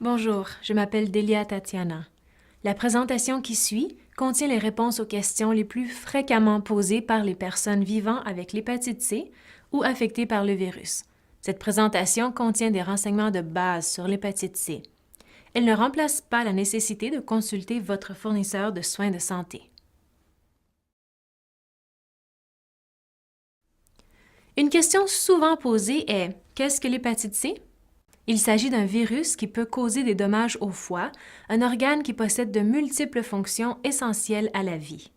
Bonjour, je m'appelle Delia Tatiana. La présentation qui suit contient les réponses aux questions les plus fréquemment posées par les personnes vivant avec l'hépatite C ou affectées par le virus. Cette présentation contient des renseignements de base sur l'hépatite C. Elle ne remplace pas la nécessité de consulter votre fournisseur de soins de santé. Une question souvent posée est « Qu'est-ce que l'hépatite C? » Il s'agit d'un virus qui peut causer des dommages au foie, un organe qui possède de multiples fonctions essentielles à la vie.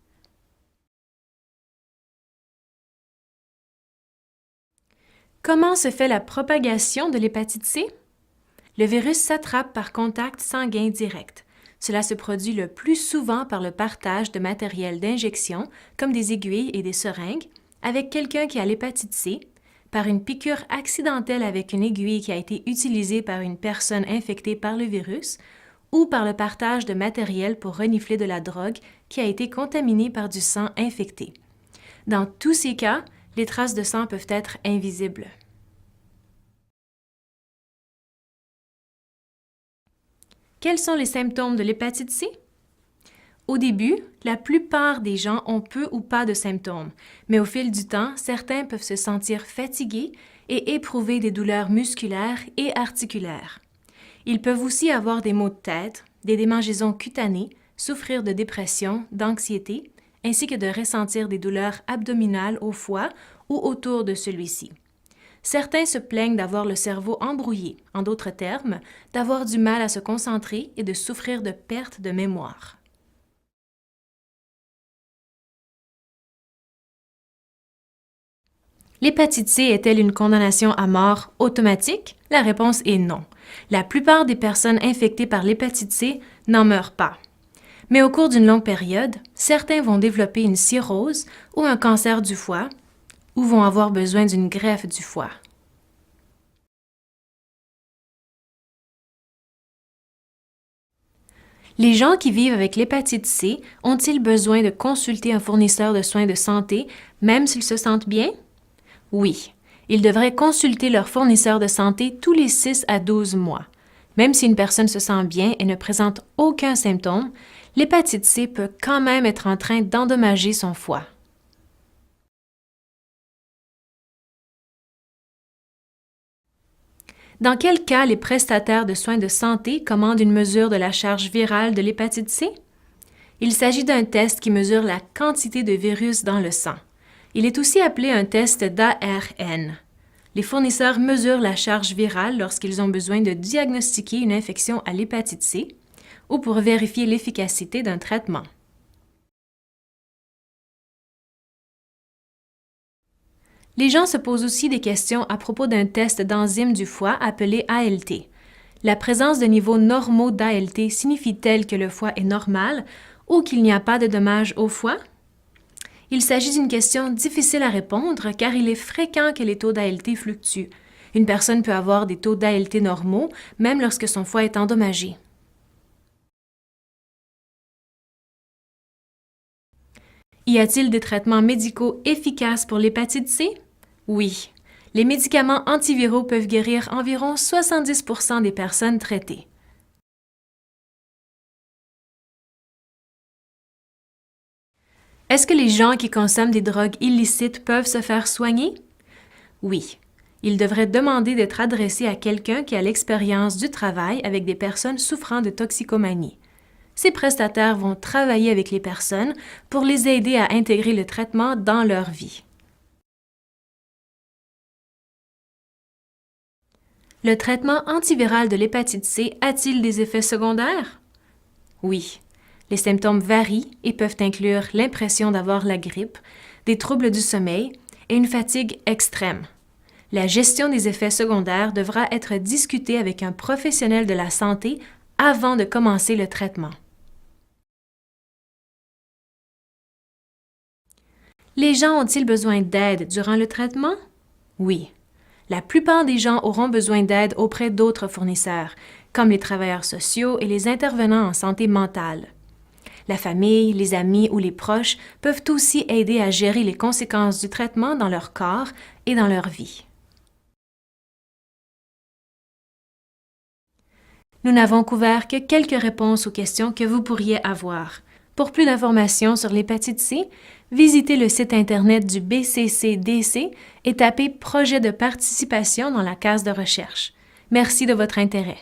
Comment se fait la propagation de l'hépatite C? Le virus s'attrape par contact sanguin direct. Cela se produit le plus souvent par le partage de matériel d'injection, comme des aiguilles et des seringues, avec quelqu'un qui a l'hépatite C, par une piqûre accidentelle avec une aiguille qui a été utilisée par une personne infectée par le virus, ou par le partage de matériel pour renifler de la drogue qui a été contaminée par du sang infecté. Dans tous ces cas, les traces de sang peuvent être invisibles. Quels sont les symptômes de l'hépatite C? Au début, la plupart des gens ont peu ou pas de symptômes, mais au fil du temps, certains peuvent se sentir fatigués et éprouver des douleurs musculaires et articulaires. Ils peuvent aussi avoir des maux de tête, des démangeaisons cutanées, souffrir de dépression, d'anxiété, ainsi que de ressentir des douleurs abdominales au foie ou autour de celui-ci. Certains se plaignent d'avoir le cerveau embrouillé, en d'autres termes, d'avoir du mal à se concentrer et de souffrir de perte de mémoire. L'hépatite C est-elle une condamnation à mort automatique? La réponse est non. La plupart des personnes infectées par l'hépatite C n'en meurent pas. Mais au cours d'une longue période, certains vont développer une cirrhose ou un cancer du foie ou vont avoir besoin d'une greffe du foie. Les gens qui vivent avec l'hépatite C ont-ils besoin de consulter un fournisseur de soins de santé même s'ils se sentent bien? Oui, ils devraient consulter leur fournisseur de santé tous les 6 à 12 mois. Même si une personne se sent bien et ne présente aucun symptôme, l'hépatite C peut quand même être en train d'endommager son foie. Dans quel cas les prestataires de soins de santé commandent une mesure de la charge virale de l'hépatite C? Il s'agit d'un test qui mesure la quantité de virus dans le sang. Il est aussi appelé un test d'ARN. Les fournisseurs mesurent la charge virale lorsqu'ils ont besoin de diagnostiquer une infection à l'hépatite C ou pour vérifier l'efficacité d'un traitement. Les gens se posent aussi des questions à propos d'un test d'enzyme du foie appelé ALT. La présence de niveaux normaux d'ALT signifie-t-elle que le foie est normal ou qu'il n'y a pas de dommages au foie? Il s'agit d'une question difficile à répondre car il est fréquent que les taux d'ALT fluctuent. Une personne peut avoir des taux d'ALT normaux même lorsque son foie est endommagé. Y a-t-il des traitements médicaux efficaces pour l'hépatite C? Oui. Les médicaments antiviraux peuvent guérir environ 70% des personnes traitées. Est-ce que les gens qui consomment des drogues illicites peuvent se faire soigner? Oui. Ils devraient demander d'être adressés à quelqu'un qui a l'expérience du travail avec des personnes souffrant de toxicomanie. Ces prestataires vont travailler avec les personnes pour les aider à intégrer le traitement dans leur vie. Le traitement antiviral de l'hépatite C a-t-il des effets secondaires? Oui. Les symptômes varient et peuvent inclure l'impression d'avoir la grippe, des troubles du sommeil et une fatigue extrême. La gestion des effets secondaires devra être discutée avec un professionnel de la santé avant de commencer le traitement. Les gens ont-ils besoin d'aide durant le traitement? Oui. La plupart des gens auront besoin d'aide auprès d'autres fournisseurs, comme les travailleurs sociaux et les intervenants en santé mentale. La famille, les amis ou les proches peuvent aussi aider à gérer les conséquences du traitement dans leur corps et dans leur vie. Nous n'avons couvert que quelques réponses aux questions que vous pourriez avoir. Pour plus d'informations sur l'hépatite C, visitez le site Internet du BCCDC et tapez « Projet de participation » dans la case de recherche. Merci de votre intérêt.